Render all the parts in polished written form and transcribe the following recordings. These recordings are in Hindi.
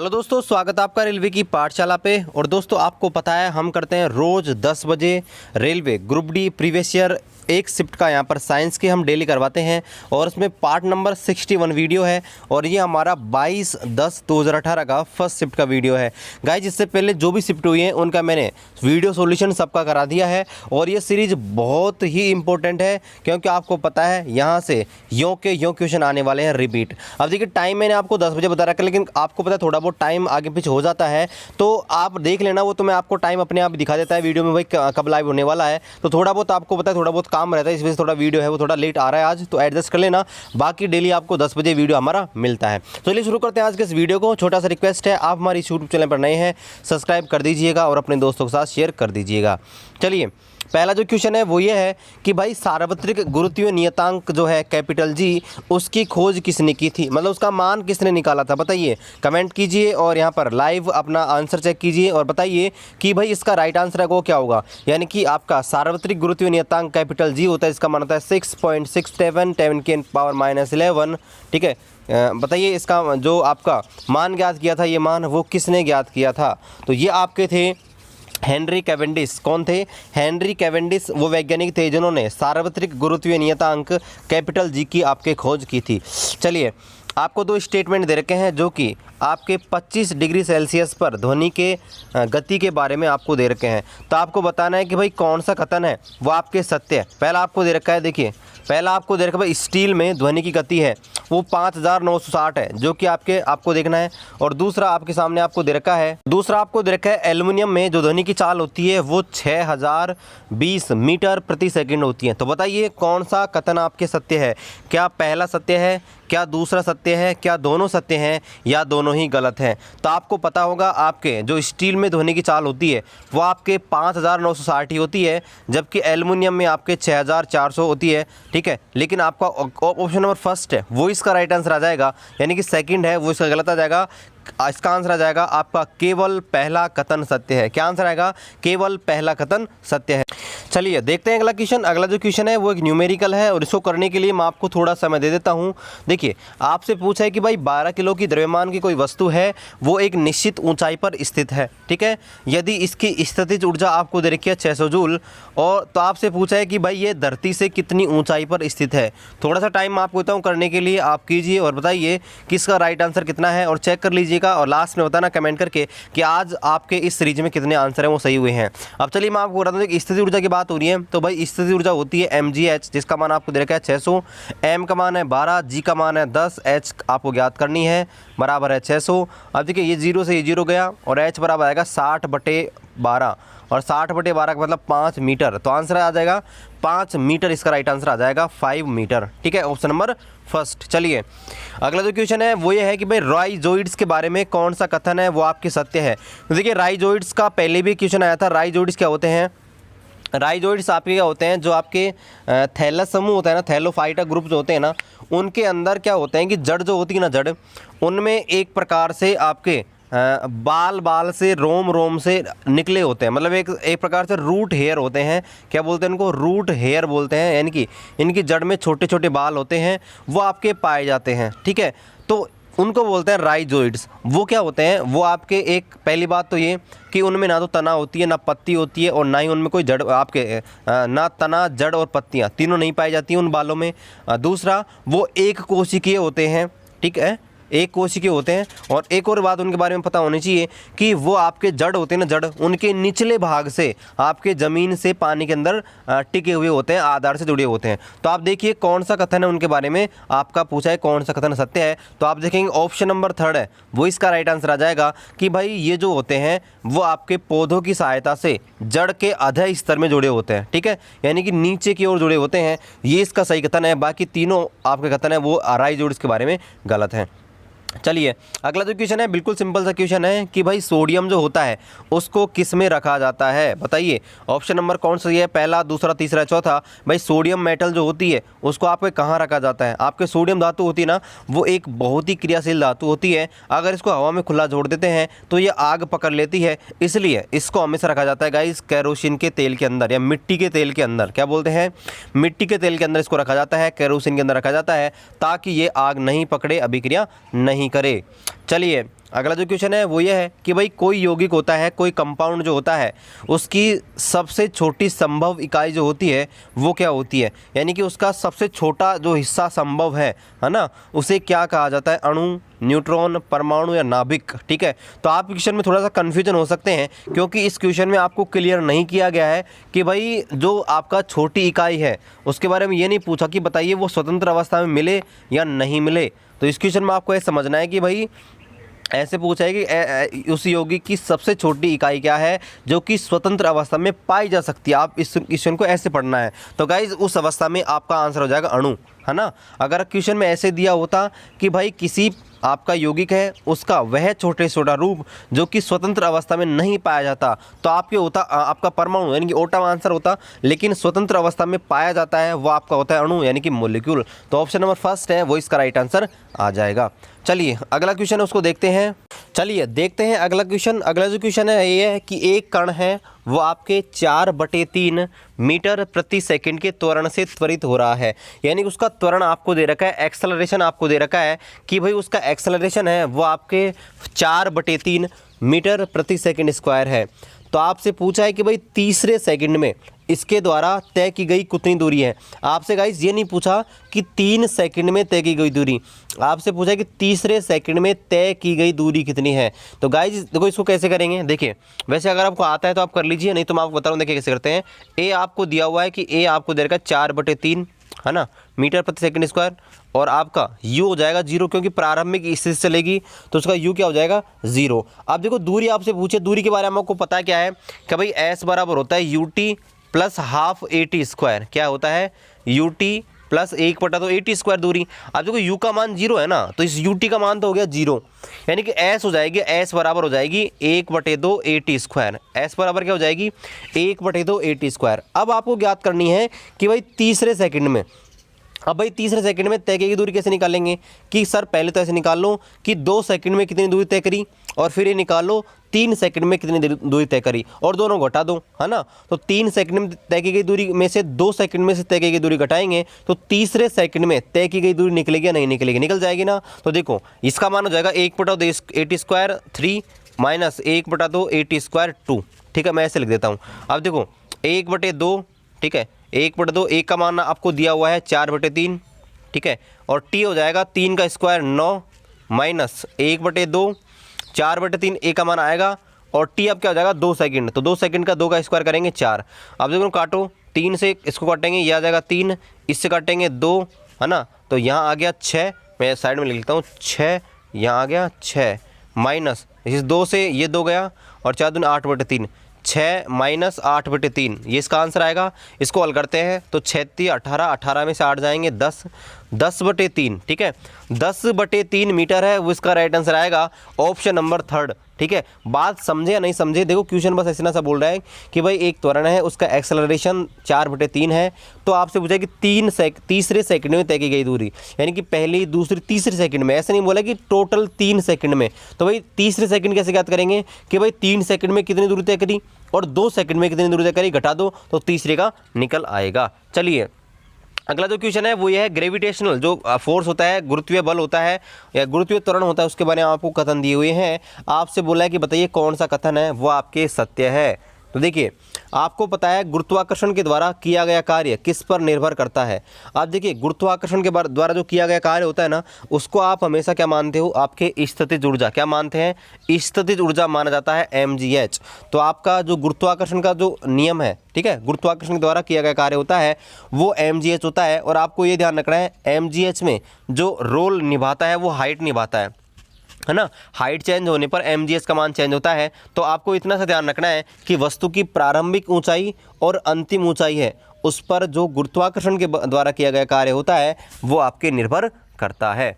हेलो दोस्तों, स्वागत है आपका रेलवे की पाठशाला पे। और दोस्तों आपको पता है हम करते हैं रोज़ 10 बजे railway group D previous year एक शिफ्ट का यहाँ पर साइंस के हम डेली करवाते हैं और उसमें पार्ट नंबर 61 वीडियो है और ये हमारा 22/10/2018 का फर्स्ट शिफ्ट का वीडियो है। गाइस जिससे पहले जो भी शिफ्ट हुई हैं उनका मैंने वीडियो सॉल्यूशन सबका करा दिया है और ये सीरीज़ बहुत ही इंपॉर्टेंट है क्योंकि आपको पता है यहाँ से यों के यों क्वेश्चन आने वाले हैं रिपीट। अब देखिए टाइम मैंने आपको 10 बजे बता रखा है, लेकिन आपको पता है थोड़ा बहुत टाइम आगे पीछे हो जाता है तो आप देख लेना, वो तो मैं आपको टाइम अपने आप दिखा देता है वीडियो में भाई कब लाइव होने वाला है। तो थोड़ा बहुत आपको पता है थोड़ा बहुत काम रहता है, इस वजह से थोड़ा वीडियो है वो थोड़ा लेट आ रहा है आज, तो एडजस्ट कर लेना। बाकी डेली आपको 10 बजे वीडियो हमारा मिलता है। तो चलिए शुरू करते हैं आज के इस वीडियो को। छोटा सा रिक्वेस्ट है, आप हमारी यूट्यूब चैनल पर नए हैं सब्सक्राइब कर दीजिएगा और अपने दोस्तों के साथ शेयर कर दीजिएगा। चलिए पहला जो क्वेश्चन है वो ये है कि भाई सार्वत्रिक गुरुत्वीय नियतांक जो है कैपिटल जी, उसकी खोज किसने की थी, मतलब उसका मान किसने निकाला था, बताइए। कमेंट कीजिए और यहाँ पर लाइव अपना आंसर चेक कीजिए और बताइए कि भाई इसका राइट आंसर है वो क्या होगा। यानी कि आपका सार्वत्रिक गुरुत्वीय नियतांक कैपिटल जी होता है, इसका मान होता है 6.67 10⁻11। ठीक है, बताइए इसका जो आपका मान ज्ञात किया था, ये मान वो किसने ज्ञात किया था। तो ये आपके थे हेनरी कैवेंडिश। कौन थे? हेनरी कैवेंडिश वो वैज्ञानिक थे जिन्होंने सार्वत्रिक गुरुत्वीय नियतांक कैपिटल जी की आपके खोज की थी। चलिए आपको दो स्टेटमेंट दे रखे हैं जो कि आपके 25 डिग्री सेल्सियस पर ध्वनि के गति के बारे में आपको दे रखे हैं। तो आपको बताना है कि भाई कौन सा कथन है वो आपके सत्य है। पहला आपको दे रखा है, देखिए पहला आपको दे रखा है भाई स्टील में ध्वनि की गति है वो 5960 है, जो कि आपको देखना है। और दूसरा आपके सामने आपको दे रखा है, एल्युमिनियम में जो ध्वनि की चाल होती है वो 6020 मीटर प्रति सेकंड होती है। तो बताइए कौन सा कथन आपके सत्य है। क्या पहला सत्य है, क्या दूसरा सत्य है, क्या दोनों सत्य हैं या दोनों ही गलत हैं। तो आपको पता होगा आपके जो स्टील में ध्वनि की चाल होती है वो आपके 5960 ही होती है, जबकि एल्युमिनियम में आपके 6400 होती है। ठीक है, लेकिन आपका ऑप्शन नंबर फर्स्ट है वो इसका राइट आंसर आ जाएगा, यानी कि सेकंड है वो इसका गलत आ जाएगा। इसका आंसर आ जाएगा आपका केवल पहला कथन सत्य है। क्या आंसर आएगा? केवल पहला कथन सत्य है। चलिए देखते हैं अगला क्वेश्चन। अगला जो क्वेश्चन है वो एक न्यूमेरिकल है और इसको करने के लिए मैं आपको थोड़ा समय दे देता हूं। देखिए आपसे पूछा है कि भाई 12 किलो की द्रव्यमान की कोई वस्तु है वो एक निश्चित ऊंचाई पर स्थित है। ठीक है, यदि इसकी स्थितिज ऊर्जा आपको दे रखी है 600 जूल, और तो आपसे पूछा है कि भाई ये धरती से कितनी ऊंचाई पर स्थित है। थोड़ा सा टाइम आपको देता हूँ करने के लिए, आप कीजिए और बताइए कि इसका राइट आंसर कितना है और चेक कर लीजिएगा और लास्ट में बताना कमेंट करके कि आज आपके इस सीरीज में कितने आंसर हैं वो सही हुए हैं। अब चलिए मैं आपको बताता हूँ कि स्थिति ऊर्जा की बात हो रही है तो भाई स्थिति ऊर्जा होती है mgh, जिसका मान आपको दे रखा है 600, m का मान है 12, g का मान है 10, h आपको ज्ञात करनी है बराबर है 600। अब देखिए ये 0 से ये 0 गया और h बराबर आएगा 60/12 और 60/12 का मतलब 5 मीटर। तो आंसर आ जाएगा 5 मीटर, इसका राइट आंसर आ जाएगा 5 मीटर। ठीक है, ऑप्शन नंबर फर्स्ट। चलिए अगला जो क्वेश्चन है वो ये है कि भाई राइजोइड्स के बारे में कौन सा कथन है वो आपके सत्य है। तो देखिए राइजोइड्स का पहले भी क्वेश्चन आया था। राइजोइड्स क्या होते हैं? राइजोइड्स आपके क्या होते हैं, जो आपके थैलस समूह होता है ना, थैलोफाइटा ग्रुप जो होते हैं ना, उनके अंदर क्या होते हैं कि जड़ जो होती है ना, जड़ उनमें एक प्रकार से आपके बाल से रोम से निकले होते हैं, मतलब एक प्रकार से रूट हेयर होते हैं। क्या बोलते हैं इनको? रूट हेयर बोलते हैं, यानी कि इनकी जड़ में छोटे छोटे बाल होते हैं वो आपके पाए जाते हैं। ठीक है, तो उनको बोलते हैं राइजोइड्स। वो क्या होते हैं? वो आपके एक पहली बात तो ये कि उनमें ना तो तना होती है ना पत्ती होती है और ना ही उनमें कोई जड़, आपके ना तना जड़ और पत्तियाँ तीनों नहीं पाई जाती हैं उन बालों में। दूसरा वो एक कोशिकीय होते हैं। ठीक है, एक कोशिकीय होते हैं। और एक और बात उनके बारे में पता होनी चाहिए कि वो आपके जड़ होते हैं ना, जड़ उनके निचले भाग से आपके ज़मीन से पानी के अंदर टिके हुए होते हैं, आधार से जुड़े होते हैं। तो आप देखिए कौन सा कथन है उनके बारे में आपका पूछा है, कौन सा कथन सत्य है। तो आप देखेंगे ऑप्शन नंबर थर्ड है वो इसका राइट आंसर आ जाएगा कि भाई ये जो होते हैं वो आपके पौधों की सहायता से जड़ के अधः स्तर में जुड़े होते हैं। ठीक है, यानी कि नीचे की ओर जुड़े होते हैं, ये इसका सही कथन है। बाकी तीनों आपके कथन है वो राइजोइड्स के बारे में गलत हैं। चलिए अगला जो क्वेश्चन है बिल्कुल सिंपल सा क्वेश्चन है कि भाई सोडियम जो होता है उसको किस में रखा जाता है, बताइए। ऑप्शन नंबर कौन सा है? पहला, दूसरा, तीसरा, चौथा। भाई सोडियम मेटल जो होती है उसको आपके कहाँ रखा जाता है? आपके सोडियम धातु होती है ना, वो एक बहुत ही क्रियाशील धातु होती है। अगर इसको हवा में खुला छोड़ देते हैं तो ये आग पकड़ लेती है, इसलिए इसको हमेशा रखा जाता है गाइस केरोसिन के तेल के अंदर या मिट्टी के तेल के अंदर। क्या बोलते हैं? मिट्टी के तेल के अंदर इसको रखा जाता है, केरोसिन के अंदर रखा जाता है, ताकि ये आग नहीं पकड़े, अभिक्रिया नहीं नहीं करे। चलिए अगला जो क्वेश्चन है वो ये है कि भाई कोई यौगिक होता है, कोई कंपाउंड जो होता है, उसकी सबसे छोटी संभव इकाई जो होती है वो क्या होती है, यानी कि उसका सबसे छोटा जो हिस्सा संभव है ना, उसे क्या कहा जाता है? अणु, न्यूट्रॉन, परमाणु या नाभिक। ठीक है, तो आप क्वेश्चन में थोड़ा सा कन्फ्यूजन हो सकते हैं क्योंकि इस क्वेश्चन में आपको क्लियर नहीं किया गया है कि भाई जो आपका छोटी इकाई है उसके बारे में ये नहीं पूछा कि बताइए वो स्वतंत्र अवस्था में मिले या नहीं मिले। तो इस क्वेश्चन में आपको ये समझना है कि भाई ऐसे पूछा है कि उस यौगिक की सबसे छोटी इकाई क्या है जो कि स्वतंत्र अवस्था में पाई जा सकती है। आप इस क्वेश्चन को ऐसे पढ़ना है। तो गाइज उस अवस्था में आपका आंसर हो जाएगा अणु, है ना। अगर क्वेश्चन में ऐसे दिया होता कि भाई किसी आपका यौगिक है उसका वह छोटे छोटा रूप जो कि स्वतंत्र अवस्था में नहीं पाया जाता, तो आपके होता आपका परमाणु यानी कि ओटम आंसर होता, लेकिन स्वतंत्र अवस्था में पाया जाता है वो आपका होता है अणु यानी कि मोलिक्यूल। तो ऑप्शन नंबर फर्स्ट है वो इसका राइट आंसर आ जाएगा। चलिए अगला क्वेश्चन है उसको देखते हैं। चलिए देखते हैं अगला क्वेश्चन। अगला जो क्वेश्चन है ये है कि एक कण है वो आपके 4/3 मीटर प्रति सेकंड के त्वरण से त्वरित हो रहा है, यानी कि उसका त्वरण आपको दे रखा है, एक्सेलरेशन आपको दे रखा है कि भाई उसका एक्सेलरेशन है वो आपके 4/3 मीटर प्रति सेकंड स्क्वायर है। तो आपसे पूछा है कि भाई तीसरे सेकंड में इसके द्वारा तय की गई कितनी दूरी है। आपसे गाइस ये नहीं पूछा कि 3 सेकंड में तय की गई दूरी, आपसे पूछा है कि तीसरे सेकंड में तय की गई दूरी कितनी है। तो गाइस देखो इसको कैसे करेंगे, देखिए वैसे अगर आपको आता है तो आप कर लीजिए, नहीं तो मैं आपको बता रहा हूँ देखिए कैसे करते हैं। ए आपको दिया हुआ है कि ए आपको दे रखा है 4/3 है ना मीटर प्रति सेकंड स्क्वायर, और आपका u हो जाएगा 0 क्योंकि प्रारंभिक स्थिति से चलेगी तो उसका u क्या हो जाएगा 0। अब देखो दूरी आपसे पूछे, दूरी के बारे में आपको पता क्या है कि भाई s बराबर होता है ut plus half AT square. क्या होता है ut प्लस 1/2 AT स्क्वायर दूरी। अब देखो u का मान 0 है ना, तो इस ut का मान तो हो गया 0, यानी कि s हो जाएगी, s बराबर हो जाएगी 1/2 AT स्क्वायर। s बराबर क्या हो जाएगी 1/2 AT स्क्वायर। अब आपको ज्ञात करनी है कि भाई तीसरे सेकंड में, अब भाई तीसरे सेकंड में तय की दूरी कैसे निकालेंगे कि सर पहले तो ऐसे निकाल लो कि 2 सेकंड में कितनी दूरी तय करी, और फिर ये निकाल लो 3 सेकंड में कितनी दूरी तय करी और दोनों घटा दो, है ना। तो 3 सेकंड में तय की गई दूरी में से 2 सेकंड में से तय की गई दूरी घटाएंगे तो तीसरे सेकंड में तय की गई दूरी निकलेगी या नहीं निकलेगी, निकल जाएगी ना। तो देखो इसका मान हो जाएगा 1/2 AT square 3 minus 1/2 AT square 2। ठीक है, मैं ऐसे लिख देता हूँ। अब देखो 1/2, ठीक है, 1/2 एक का मान आपको दिया हुआ है 4/3, ठीक है, और t हो जाएगा 3 का स्क्वायर 9 माइनस 1/2 4/3 ए का मान आएगा, और t अब क्या हो जाएगा 2 सेकंड, तो 2 सेकंड का 2 का स्क्वायर करेंगे 4। अब देखो काटो, 3 से इसको काटेंगे ये आ जाएगा 3, इससे काटेंगे 2, है ना, तो यहाँ आ गया 6, मैं साइड में लिख लेता हूँ 6, यहाँ आ गया 6 माइनस इस 2 से ये 2 गया और 4 दूनी 8/3, 6 माइनस 8/3 ये इसका आंसर आएगा। इसको हल करते हैं तो 6 × 18, 18 में से 8 जाएंगे 10, 10/3, ठीक है, 10/3 मीटर है वो इसका राइट आंसर आएगा, ऑप्शन नंबर 3। ठीक है, बात समझे या नहीं समझे, देखो क्वेश्चन बस ऐसे ना सा बोल रहा है कि भाई एक त्वरण है उसका एक्सेलरेशन 4/3 है, तो आपसे पूछा कि तीसरे सेकंड में तय की गई दूरी, यानी कि पहली दूसरी तीसरे सेकंड में, ऐसे नहीं बोला कि टोटल 3 सेकंड में। तो भाई तीसरे सेकंड कैसे ज्ञात करेंगे कि भाई 3 सेकंड में कितनी दूरी तय करी और 2 सेकंड में कितनी दूरी तय करी, घटा दो तो तीसरे का निकल आएगा। चलिए अगला जो क्वेश्चन है वो ये है, ग्रेविटेशनल जो फोर्स होता है, गुरुत्वीय बल होता है या गुरुत्वीय त्वरण होता है, उसके बारे में आपको कथन दिए हुए हैं। आपसे बोला है कि बताइए कौन सा कथन है वो आपके सत्य है। तो देखिए आपको पता है गुरुत्वाकर्षण के द्वारा किया गया कार्य किस पर निर्भर करता है। आप देखिए गुरुत्वाकर्षण के द्वारा जो किया गया कार्य होता है ना, उसको आप हमेशा क्या मानते हो, आपके स्थितिज ऊर्जा, क्या मानते हैं, स्थितिज ऊर्जा माना जाता है mgh। तो आपका जो गुरुत्वाकर्षण का जो नियम है, ठीक है, गुरुत्वाकर्षण के द्वारा किया गया कार्य होता है वो mgh होता है। और आपको ये ध्यान रखना है mgh में जो रोल निभाता है वो हाइट निभाता है ना, हाइट चेंज होने पर mgh का मान चेंज होता है। तो आपको इतना सा ध्यान रखना है कि वस्तु की प्रारंभिक ऊंचाई और अंतिम ऊंचाई है उस पर जो गुरुत्वाकर्षण के द्वारा किया गया कार्य होता है वो आपके निर्भर करता है।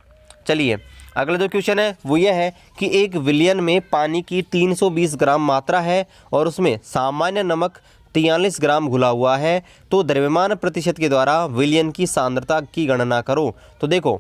चलिए अगला जो क्वेश्चन है वो ये है कि एक विलयन में पानी की 320 ग्राम मात्रा है और उसमें सामान्य नमक 43 ग्राम घुला हुआ है, तो द्रव्यमान प्रतिशत के द्वारा विलयन की सांद्रता की गणना करो। तो देखो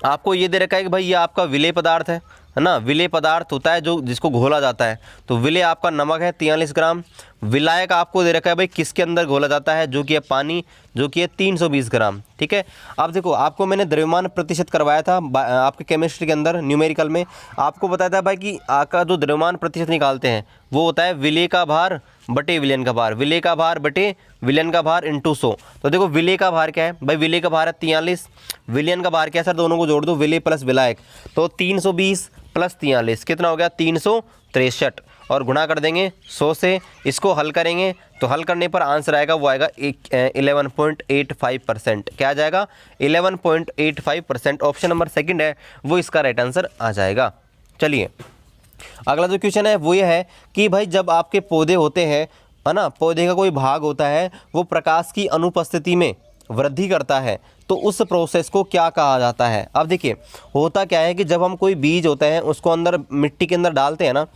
आपको ये दे रखा है कि भाई ये आपका विलेय पदार्थ है ना, विलेय पदार्थ होता है जो जिसको घोला जाता है। तो विलेय आपका नमक है 43 ग्राम विलायक आपको दे रखा है भाई किसके अंदर घोला जाता है, जो कि है पानी, जो कि है 320 ग्राम। ठीक है, अब देखो आपको मैंने द्रव्यमान प्रतिशत करवाया था आपके केमिस्ट्री के अंदर न्यूमेरिकल में, आपको बताया था भाई कि आपका जो द्रव्यमान प्रतिशत निकालते हैं वो होता है विलेय का भार बटे विलयन का भार, विलेय का भार बटे विलयन का भार इंटू 100। तो देखो विलेय का भार क्या है भाई, विलेय का भार है 43, विलयन का भार क्या है सर, दोनों को जोड़ दो, विलेय प्लस विलायक, तो 320 प्लस 43 कितना हो गया 363, और गुणा कर देंगे 100 से, इसको हल करेंगे तो हल करने पर आंसर आएगा वो आएगा 11.85%। क्या आ जाएगा 11.85%। ऑप्शन नंबर सेकंड है वो इसका राइट आंसर आ जाएगा। चलिए अगला जो क्वेश्चन है वो ये है कि भाई जब आपके पौधे होते हैं है ना, पौधे का कोई भाग होता है वो प्रकाश की अनुपस्थिति में वृद्धि करता है, तो उस प्रोसेस को क्या कहा जाता है। अब देखिए होता क्या है कि जब हम कोई बीज होता है उसको अंदर मिट्टी के अंदर डालते हैं ना,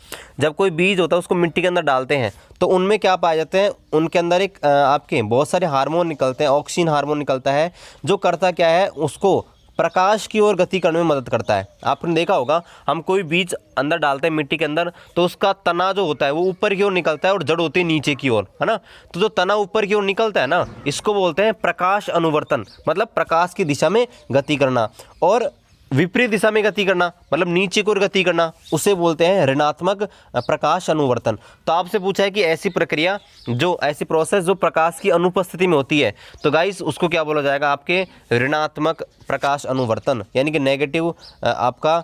जब कोई बीज होता है उसको मिट्टी के अंदर डालते हैं तो उनमें क्या पाए जाते हैं, उनके अंदर एक आपके बहुत सारे हार्मोन निकलते हैं, ऑक्सीजन हार्मोन निकलता है, जो करता क्या है उसको प्रकाश की ओर गति करने में मदद करता है। आपने देखा होगा हम कोई बीज अंदर डालते हैं मिट्टी के अंदर तो उसका तना जो होता है वो ऊपर की ओर निकलता है और जड़ होती है नीचे की ओर, है ना। तो जो तना ऊपर की ओर निकलता है ना इसको बोलते हैं प्रकाश अनुवर्तन, मतलब प्रकाश की दिशा में गति करना, और विपरीत दिशा में गति करना मतलब नीचे की ओर गति करना उसे बोलते हैं ऋणात्मक प्रकाश अनुवर्तन। तो आपसे पूछा है कि ऐसी प्रक्रिया जो ऐसी प्रोसेस जो प्रकाश की अनुपस्थिति में होती है तो गाइस उसको क्या बोला जाएगा, आपके ऋणात्मक प्रकाश अनुवर्तन, यानी कि नेगेटिव आपका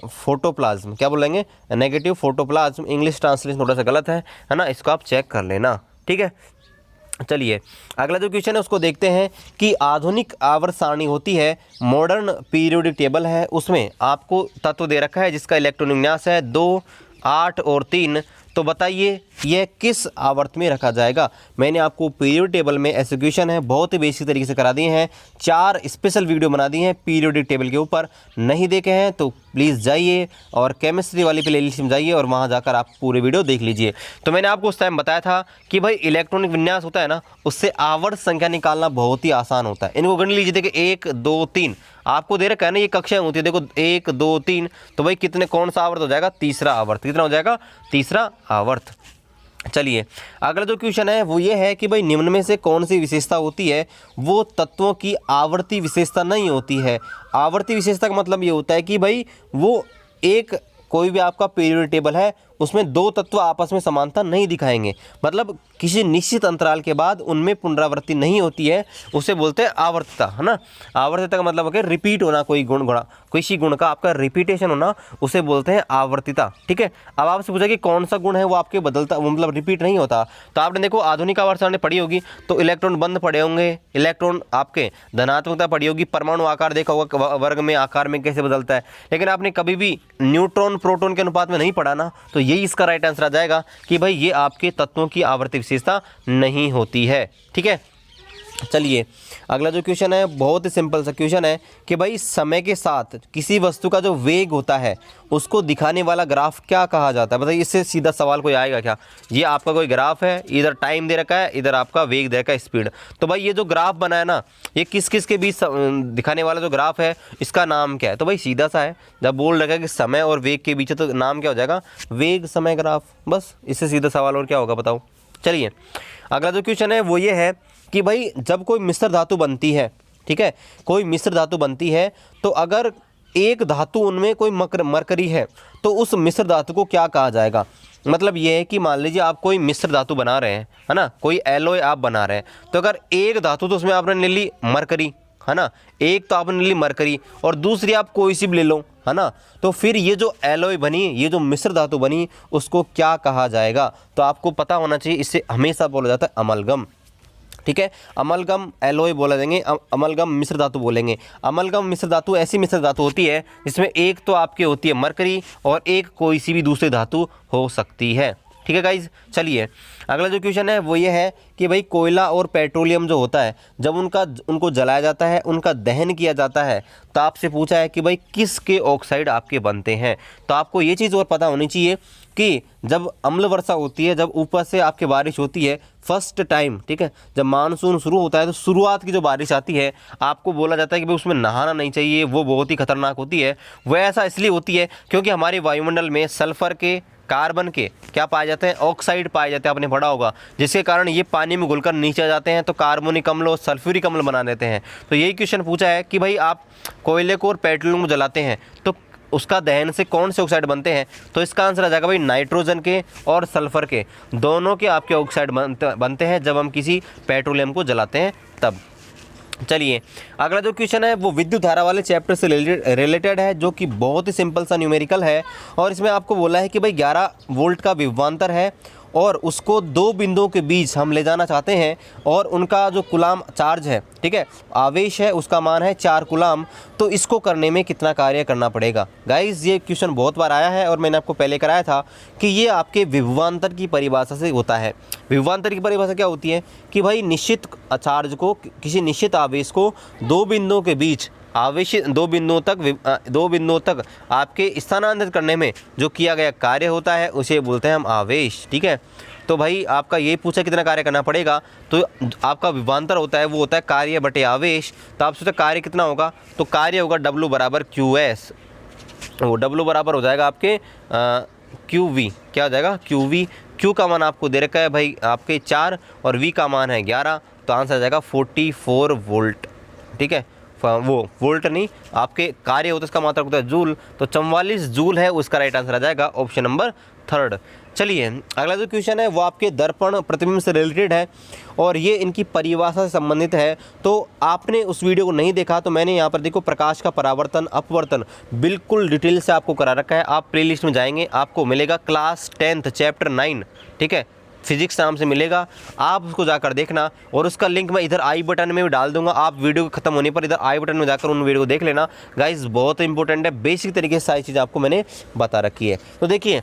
फोटोप्लाज्म, क्या बोलेंगे नेगेटिव फोटोप्लाज्म। इंग्लिश ट्रांसलेशन थोड़ा सा गलत है ना, इसको आप चेक कर लेना। ठीक है, चलिए अगला जो क्वेश्चन है उसको देखते हैं कि आधुनिक आवर्त सारणी होती है, मॉडर्न पीरियोडिक टेबल है, उसमें आपको तत्व दे रखा है जिसका इलेक्ट्रॉन विन्यास है 2, 8 और 3। तो बताइए यह किस आवर्त में रखा जाएगा। मैंने आपको पीरियोडिक टेबल में ऐसे क्वेश्चन है बहुत ही बेसिक तरीके से करा दिए हैं, 4 स्पेशल वीडियो बना दिए हैं पीरियोडिक टेबल के ऊपर, नहीं देखे हैं तो प्लीज़ जाइए और केमिस्ट्री वाली प्लेलिस्ट में जाइए और वहाँ जाकर आप पूरे वीडियो देख लीजिए। तो मैंने आपको उस टाइम बताया था कि भाई इलेक्ट्रॉनिक विन्यास होता है ना, उससे आवर्त संख्या निकालना बहुत ही आसान होता है। इनको गण लीजिए, देखिए 1, 2, 3 आपको दे रखा है ना, ये कक्षाएं होती है, देखो 1, 2, 3, तो भाई कितने कौन सा आवर्त हो जाएगा, तीसरा आवर्त। कितना हो जाएगा, तीसरा आवर्त। चलिए अगला जो क्वेश्चन है वो ये है कि भाई निम्न में से कौन सी विशेषता होती है वो तत्वों की आवर्ती विशेषता नहीं होती है। आवर्ती विशेषता का मतलब ये होता है कि भाई वो एक कोई भी आपका पीरियोडिक टेबल है उसमें 2 तत्व आपस में समानता नहीं दिखाएंगे, मतलब किसी निश्चित अंतराल के बाद उनमें पुनरावृत्ति नहीं होती है, उसे बोलते हैं आवर्तता, है ना। आवर्तता का मतलब है रिपीट होना, कोई गुण किसी गुण का आपका रिपीटेशन होना, उसे बोलते हैं आवर्तिता। ठीक है, अब आपसे पूछा कि कौन सा गुण है वो आपके बदलता मतलब रिपीट नहीं होता, तो आपने देखो आधुनिक आवर्त सारणी पढ़ी होगी तो इलेक्ट्रॉन बंद पड़े होंगे, इलेक्ट्रॉन आपके धनात्मकता पढ़ी होगी, परमाणु आकार देखा होगा वर्ग में आकार में कैसे बदलता है, लेकिन आपने कभी भी न्यूट्रॉन प्रोटॉन के अनुपात में नहीं पढ़ा ना, तो यही इसका राइट आंसर आ जाएगा कि भाई ये आपके तत्वों की आवर्ती विशेषता नहीं होती है। ठीक है, चलिए अगला जो क्वेश्चन है बहुत ही सिंपल सा क्वेश्चन है कि भाई समय के साथ किसी वस्तु का जो वेग होता है उसको दिखाने वाला ग्राफ क्या कहा जाता है। बताइए, इससे सीधा सवाल कोई आएगा क्या। ये आपका कोई ग्राफ है, इधर टाइम दे रखा है, इधर आपका वेग दे रखा है स्पीड, तो भाई ये जो ग्राफ बना है ना ये किस किस के बीच दिखाने वाला जो ग्राफ है इसका नाम क्या है। तो भाई सीधा सा है, जब बोल रखा है कि समय और वेग के बीच है तो नाम क्या हो जाएगा, वेग समय ग्राफ। बस इससे सीधा सवाल और क्या होगा बताओ। चलिए अगला जो क्वेश्चन है वो ये है कि भाई जब कोई मिश्र धातु बनती है, ठीक है, कोई मिश्र धातु बनती है तो अगर एक धातु उनमें कोई मरकरी है तो उस मिश्र धातु को क्या कहा जाएगा। मतलब ये है कि मान लीजिए आप कोई मिश्र धातु बना रहे हैं, है ना, कोई एलॉय आप बना रहे हैं, तो अगर एक धातु तो उसमें आपने ले ली मरकरी, है ना, एक तो आपने ले ली मरकरी और दूसरी आप कोई सी भी ले लो, है ना, तो फिर ये जो एलॉय बनी, ये जो मिश्र धातु बनी उसको क्या कहा जाएगा। तो आपको पता होना चाहिए, इससे हमेशा बोला जाता है अमलगम। ठीक है, अमलगम एलॉय बोला जाएंगे, अमलगम मिश्र धातु बोलेंगे। अमलगम मिश्र धातु ऐसी मिश्र धातु होती है जिसमें एक तो आपकी होती है मरकरी और एक कोई सी भी दूसरी धातु हो सकती है। ठीक है गाइज, चलिए अगला जो क्वेश्चन है वो ये है कि भाई कोयला और पेट्रोलियम जो होता है जब उनको जलाया जाता है, उनका दहन किया जाता है, तो आपसे पूछा है कि भाई किसके ऑक्साइड आपके बनते हैं। तो आपको ये चीज़ और पता होनी चाहिए कि जब अम्ल वर्षा होती है, जब ऊपर से आपकी बारिश होती है फर्स्ट टाइम, ठीक है, जब मानसून शुरू होता है तो शुरुआत की जो बारिश आती है आपको बोला जाता है कि भाई उसमें नहाना नहीं चाहिए, वो बहुत ही खतरनाक होती है। वह ऐसा इसलिए होती है क्योंकि हमारे वायुमंडल में सल्फर के कार्बन के क्या पाए जाते हैं, ऑक्साइड पाए जाते हैं, आपने पढ़ा होगा, जिसके कारण ये पानी में घुलकर नीचे आ जाते हैं तो कार्बोनिक अम्ल और सल्फ्यूरिक अम्ल बना देते हैं। तो यही क्वेश्चन पूछा है कि भाई आप कोयले को और पेट्रोलियम को जलाते हैं तो उसका दहन से कौन से ऑक्साइड बनते हैं, तो इसका आंसर आ जाएगा भाई नाइट्रोजन के और सल्फर के, दोनों के आपके ऑक्साइड बनते हैं जब हम किसी पेट्रोलियम को जलाते हैं तब। चलिए अगला जो क्वेश्चन है वो विद्युत धारा वाले चैप्टर से रिलेटेड है, जो कि बहुत ही सिंपल सा न्यूमेरिकल है। और इसमें आपको बोला है कि भाई 11 वोल्ट का विभवांतर है और उसको दो बिंदुओं के बीच हम ले जाना चाहते हैं और उनका जो कुलाम चार्ज है, ठीक है, आवेश है, उसका मान है 4 कुलाम। तो इसको करने में कितना कार्य करना पड़ेगा। गाइस ये क्वेश्चन बहुत बार आया है और मैंने आपको पहले कराया था कि ये आपके विभवांतर की परिभाषा से होता है। विभवांतर की परिभाषा क्या होती है कि भाई निश्चित चार्ज को, किसी निश्चित आवेश को दो बिंदुओं के बीच आवेश दो बिंदुओं तक आपके स्थानांतरित करने में जो किया गया कार्य होता है उसे बोलते हैं हम आवेश। ठीक है, तो भाई आपका ये पूछा कितना कार्य करना पड़ेगा, तो आपका विभवांतर होता है वो होता है कार्य बटे आवेश। तो आप सोचते कार्य कितना होगा, तो कार्य होगा W बराबर QS, वो W बराबर हो जाएगा आपके QV, क्या हो जाएगा QV। Q का मान आपको दे रखा है भाई आपके 4 और V का मान है 11, तो आंसर आ जाएगा 44 वोल्ट। ठीक है, वो वोल्ट नहीं, आपके कार्य होता है इसका मात्रक होता है जूल, तो 44 जूल है, उसका राइट आंसर आ जाएगा ऑप्शन नंबर 3। चलिए अगला जो क्वेश्चन है वो आपके दर्पण प्रतिबिंब से रिलेटेड है और ये इनकी परिभाषा से संबंधित है। तो आपने उस वीडियो को नहीं देखा तो मैंने यहाँ पर देखो प्रकाश का परावर्तन अपवर्तन बिल्कुल डिटेल से आपको करा रखा है। आप प्लेलिस्ट में जाएंगे आपको मिलेगा क्लास 10th चैप्टर 9, ठीक है, फिजिक्स नाम से मिलेगा, आप उसको जाकर देखना और उसका लिंक मैं इधर आई बटन में भी डाल दूंगा। आप वीडियो खत्म होने पर इधर आई बटन में जाकर उन वीडियो को देख लेना। गाइस बहुत इंपॉर्टेंट है, बेसिक तरीके से सारी चीज़ें आपको मैंने बता रखी है। तो देखिए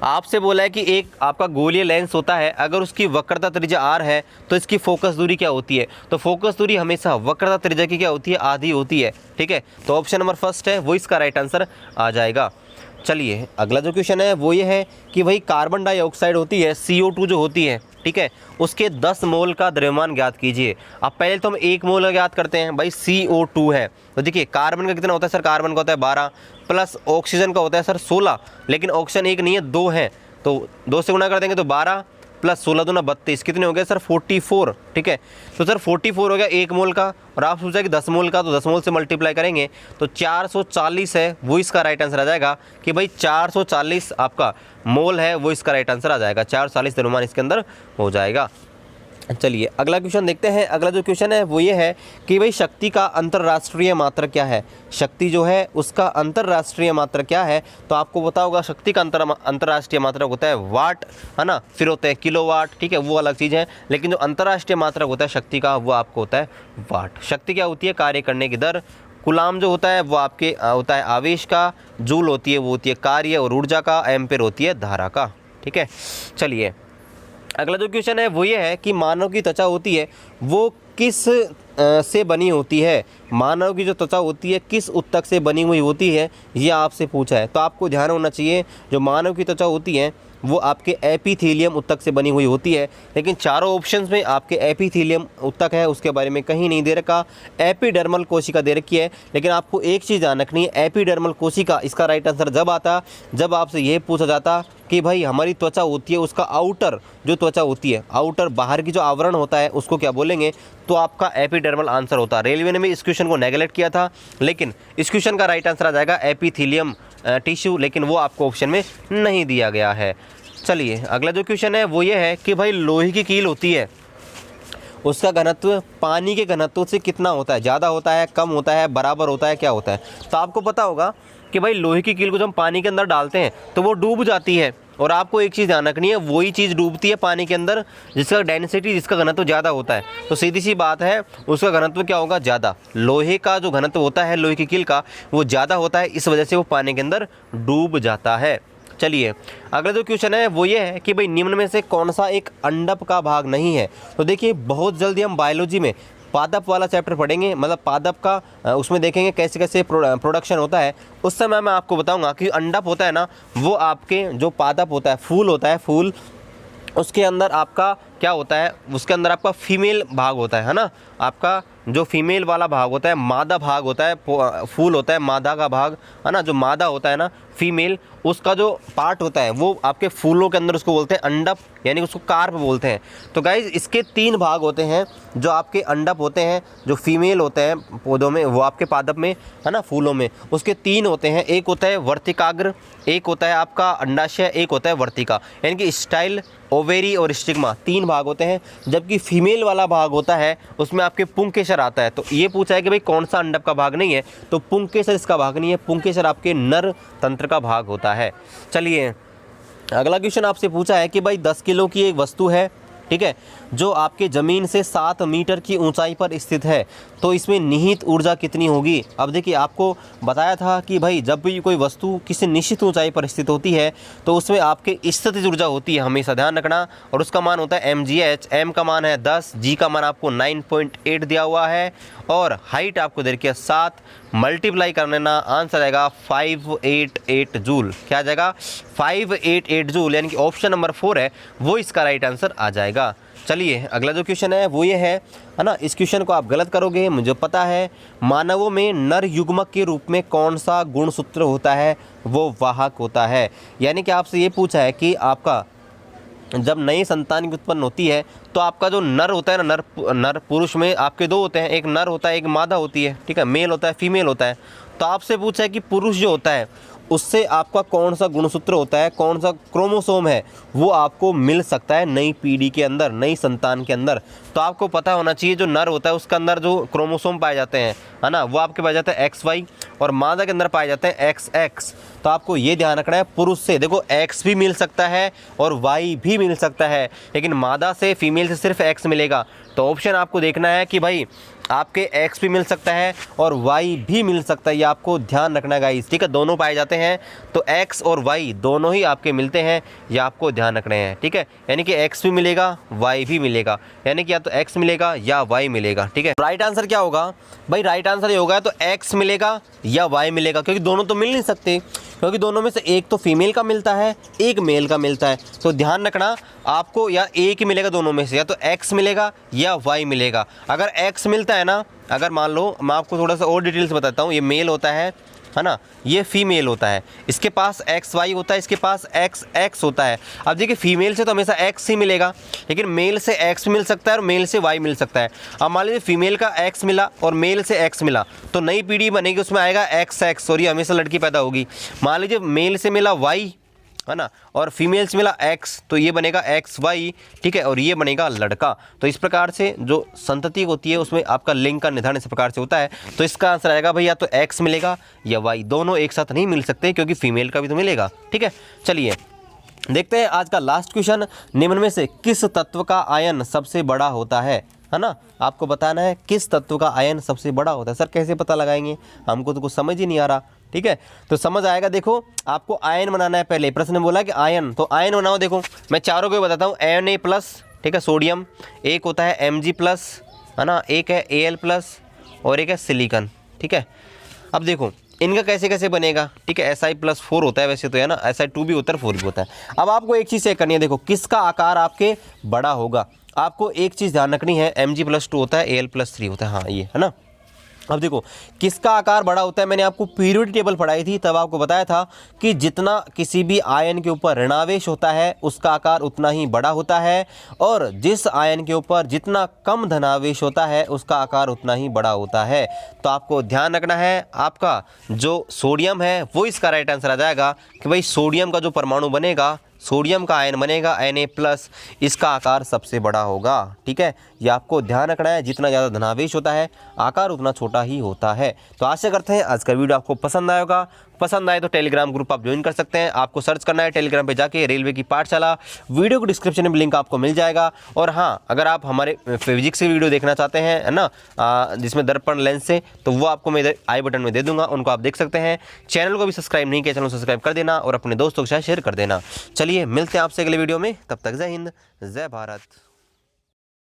आपसे बोला है कि एक आपका गोलीय लेंस होता है, अगर उसकी वक्रता त्रिज्या r है तो इसकी फोकस दूरी क्या होती है, तो फोकस दूरी हमेशा वक्रता त्रिज्या की क्या होती है, आधी होती है। ठीक है, तो ऑप्शन नंबर फर्स्ट है वो इसका राइट आंसर आ जाएगा। चलिए अगला जो क्वेश्चन है वो ये है कि भाई कार्बन डाइऑक्साइड होती है CO2 जो होती है, ठीक है, उसके 10 मोल का द्रव्यमान ज्ञात कीजिए। अब पहले तो हम 1 मोल का ज्ञात करते हैं, भाई CO2 है, तो देखिए कार्बन का कितना होता है सर, कार्बन का होता है 12 प्लस ऑक्सीजन का होता है सर 16, लेकिन ऑक्सीजन एक नहीं है 2 है, तो 2 से गुणा कर देंगे तो 12 प्लस 16 दूना 32, कितने हो गए सर 44। ठीक है, तो सर 44 हो गया 1 मोल का, और आप सोचा कि 10 मोल का, तो 10 मोल से मल्टीप्लाई करेंगे तो 440 है, वो इसका राइट आंसर आ जाएगा कि भाई 440 आपका मोल है, वो इसका राइट आंसर आ जाएगा, 440 द्रव्यमान इसके अंदर हो जाएगा। चलिए अगला क्वेश्चन देखते हैं। अगला जो क्वेश्चन है वो ये है कि भाई शक्ति का अंतर्राष्ट्रीय मात्रक क्या है, शक्ति जो है उसका अंतर्राष्ट्रीय मात्रक क्या है, तो आपको पता होगा शक्ति का अंतर्राष्ट्रीय मात्रक होता है वाट, है ना, फिर होते हैं किलोवाट, ठीक है, वो अलग चीज़ है, लेकिन जो अंतर्राष्ट्रीय मात्रक होता है शक्ति का वो आपको होता है वाट। शक्ति क्या होती है, कार्य करने की दर, कुलाम जो होता है वो आपके होता है आवेश का, जूल होती है वो होती है कार्य और ऊर्जा का, एम्पेयर होती है धारा का। ठीक है, चलिए अगला जो क्वेश्चन है वो ये है कि मानव की त्वचा होती है वो किस से बनी होती है, मानव की जो त्वचा होती है किस उत्तक से बनी हुई होती है, ये आपसे पूछा है। तो आपको ध्यान होना चाहिए जो मानव की त्वचा होती है वो आपके एपिथेलियम उत्तक से बनी हुई होती है, लेकिन चारों ऑप्शंस में आपके एपिथेलियम उत्तक है उसके बारे में कहीं नहीं दे रखा, एपिडर्मल कोशिका दे रखी है। लेकिन आपको एक चीज़ ध्यान रखनी है, एपिडर्मल कोशिका इसका राइट आंसर जब आता जब आपसे यह पूछा जाता कि भाई हमारी त्वचा होती है उसका आउटर जो त्वचा होती है, आउटर बाहर की जो आवरण होता है उसको क्या बोलेंगे, तो आपका एपिडर्मल आंसर होता है। रेलवे ने भी इस क्वेश्चन को नेगलेक्ट किया था, लेकिन इस क्वेश्चन का राइट आंसर आ जाएगा एपिथेलियम टिश्यू, लेकिन वो आपको ऑप्शन में नहीं दिया गया है। चलिए अगला जो क्वेश्चन है वो ये है कि भाई लोहे की कील होती है उसका घनत्व पानी के घनत्व से कितना होता है, ज़्यादा होता है, कम होता है, बराबर होता है, क्या होता है। तो आपको पता होगा कि भाई लोहे की कील को जब हम पानी के अंदर डालते हैं तो वो डूब जाती है, और आपको एक चीज़ ध्यान रखनी है, वही चीज़ डूबती है पानी के अंदर जिसका डेंसिटी, जिसका घनत्व ज़्यादा होता है, तो सीधी सी बात है उसका घनत्व क्या होगा, ज़्यादा। लोहे का जो घनत्व होता है लोहे की कील का वो ज़्यादा होता है, इस वजह से वो पानी के अंदर डूब जाता है। चलिए अगला जो क्वेश्चन है वो ये है कि भाई निम्न में से कौन सा एक अंडप का भाग नहीं है। तो देखिए बहुत जल्दी हम बायोलॉजी में पादप वाला चैप्टर पढ़ेंगे, मतलब पादप का उसमें देखेंगे कैसे कैसे प्रोडक्शन होता है, उस समय मैं आपको बताऊंगा कि अंडप होता है ना वो आपके जो पादप होता है, फूल होता है, फूल उसके अंदर आपका क्या होता है, उसके अंदर आपका फीमेल भाग होता है ना, आपका जो फीमेल वाला भाग होता है, मादा भाग होता है, फूल होता है मादा का भाग, है ना, जो मादा होता है ना फीमेल, उसका जो पार्ट होता है वो आपके फूलों के अंदर उसको बोलते हैं अंडप, यानी उसको कार्प बोलते हैं। तो गाइज इसके 3 भाग होते हैं, जो आपके अंडप होते हैं, जो फीमेल होते हैं पौधों में, वो आपके पादप में, है ना, फूलों में, उसके 3 होते हैं। एक होता है वर्तिकाग्र, एक होता है आपका अंडाशय, एक होता है वर्तिका, यानी कि स्टाइल, ओवेरी और स्टिग्मा, 3 भाग होते हैं। जबकि फीमेल वाला भाग होता है उसमें आपके पुंकेसर आता है। तो ये पूछा है कि भाई कौन सा अंडप का भाग नहीं है, तो पुंकेसर इसका भाग नहीं है, पुंकेसर आपके नर तंत्र का भाग होता है। चलिए अगला क्वेश्चन आपसे पूछा है कि भाई 10 किलो की एक वस्तु है, ठीक है, जो आपके ज़मीन से 7 मीटर की ऊंचाई पर स्थित है, तो इसमें निहित ऊर्जा कितनी होगी। अब देखिए आपको बताया था कि भाई जब भी कोई वस्तु किसी निश्चित ऊंचाई पर स्थित होती है तो उसमें आपके स्थितिज ऊर्जा होती है, हमेशा ध्यान रखना, और उसका मान होता है mgh। m का मान है 10, g का मान आपको 9.8 दिया हुआ है, और हाइट आपको दे रखी है 7, मल्टीप्लाई करने ना आंसर आएगा 588 जूल। क्या आ जाएगा 588 जूल, यानी कि ऑप्शन नंबर 4 है वो इसका राइट आंसर आ जाएगा। चलिए अगला जो क्वेश्चन है वो ये है ना, इस क्वेश्चन को आप गलत करोगे मुझे पता है। मानवों में नर युग्मक के रूप में कौन सा गुणसूत्र होता है, वो वाहक होता है। यानी कि आपसे ये पूछा है कि आपका जब नई संतान की उत्पन्न होती है तो आपका जो नर होता है ना, नर पुरुष में आपके 2 होते हैं, एक नर होता है, एक मादा होती है, ठीक है, मेल होता है, फीमेल होता है। तो आपसे पूछा है कि पुरुष जो होता है उससे आपका कौन सा गुणसूत्र होता है, कौन सा क्रोमोसोम है वो आपको मिल सकता है नई पीढ़ी के अंदर, नई संतान के अंदर। तो आपको पता होना चाहिए जो नर होता है उसके अंदर जो क्रोमोसोम पाए जाते हैं, है ना, वो आपके पाए जाते हैं XY, और मादा के अंदर पाए जाते हैं XX। तो आपको ये ध्यान रखना है, पुरुष से देखो X भी मिल सकता है और Y भी मिल सकता है, लेकिन मादा से फीमेल से सिर्फ X मिलेगा। तो ऑप्शन आपको देखना है कि भाई आपके X भी मिल सकता है और Y भी मिल सकता है, ये आपको ध्यान रखना है गाइस, ठीक है, दोनों पाए जाते हैं। तो X और Y दोनों ही आपके मिलते हैं, ये आपको ध्यान रखने हैं, ठीक है, यानी कि X भी मिलेगा Y भी मिलेगा, यानी कि या तो X मिलेगा या Y मिलेगा, ठीक है। राइट आंसर क्या होगा भाई, राइट आंसर ये होगा तो X मिलेगा या Y मिलेगा, क्योंकि दोनों तो मिल नहीं सकते, क्योंकि दोनों में से एक तो फीमेल का मिलता है, एक मेल का मिलता है। तो ध्यान रखना आपको, या एक ही मिलेगा दोनों में से, या तो X मिलेगा या Y मिलेगा। अगर X मिलता है ना, अगर मान लो मैं आपको थोड़ा सा और डिटेल्स बताता हूँ, ये मेल होता है ना, ये फीमेल होता है, इसके पास XY होता है, इसके पास XX होता है। अब देखिए फीमेल से तो हमेशा X ही मिलेगा, लेकिन मेल से X मिल सकता है और मेल से Y मिल सकता है। अब मान लीजिए फीमेल का X मिला और मेल से X मिला, तो नई पीढ़ी बनेगी, उसमें आएगा XX, और ये हमेशा लड़की पैदा होगी। मान लीजिए मेल से मिला Y, है ना, और फीमेल से मिला X, तो ये बनेगा XY, ठीक है, और ये बनेगा लड़का। तो इस प्रकार से जो संतति होती है उसमें आपका लिंग का निर्धारण इस प्रकार से होता है। तो इसका आंसर आएगा भाई या तो X मिलेगा या Y, दोनों एक साथ नहीं मिल सकते क्योंकि फीमेल का भी तो मिलेगा, ठीक है। चलिए देखते हैं आज का लास्ट क्वेश्चन, निम्न में से किस तत्व का आयन सबसे बड़ा होता है ना, आपको बताना है किस तत्व का आयन सबसे बड़ा होता है। सर कैसे पता लगाएंगे, हमको तो कुछ समझ ही नहीं आ रहा, ठीक है, तो समझ आएगा। देखो आपको आयन बनाना है, पहले प्रश्न में बोला कि आयन, तो आयन बनाओ। देखो मैं चारों को बताता हूँ, Na+, ठीक है, सोडियम, एक होता है Mg+, है ना, एक है Al+, और एक है सिलिकॉन, ठीक है। अब देखो इनका कैसे कैसे बनेगा, ठीक है, Si+4 होता है वैसे तो, है ना, Si2 भी होता है, 4 भी होता है। अब आपको एक चीज़ चेक करनी है, देखो किसका आकार आपके बड़ा होगा। आपको एक चीज़ ध्यान रखनी है, Mg+2 होता है, Al+3 होता है, हाँ ये है ना। अब देखो किसका आकार बड़ा होता है, मैंने आपको पीरियोडिक टेबल पढ़ाई थी, तब आपको बताया था कि जितना किसी भी आयन के ऊपर ऋणावेश होता है उसका आकार उतना ही बड़ा होता है, और जिस आयन के ऊपर जितना कम धनावेश होता है उसका आकार उतना ही बड़ा होता है। तो आपको ध्यान रखना है, आपका जो सोडियम है वो इसका राइट आंसर आ जाएगा कि भाई सोडियम का जो परमाणु बनेगा, सोडियम का आयन बनेगा Na+, इसका आकार सबसे बड़ा होगा, ठीक है, ये आपको ध्यान रखना है। जितना ज़्यादा धनावेश होता है आकार उतना छोटा ही होता है। तो आशा करते हैं आज का वीडियो आपको पसंद आया होगा, पसंद आए तो टेलीग्राम ग्रुप आप ज्वाइन कर सकते हैं। आपको सर्च करना है टेलीग्राम पे जाके रेलवे की पाठशाला, वीडियो को डिस्क्रिप्शन में लिंक आपको मिल जाएगा। और हाँ, अगर आप हमारे फिजिक्स से वीडियो देखना चाहते हैं, है ना, जिसमें दर्पण लेंस से, तो वो आपको मैं इधर आई बटन में दे दूंगा, उनको आप देख सकते हैं। चैनल को भी सब्सक्राइब नहीं किया, चैनल को सब्सक्राइब कर देना और अपने दोस्तों के साथ शेयर कर देना। चलिए मिलते हैं आपसे अगले वीडियो में, तब तक जय हिंद, जय भारत।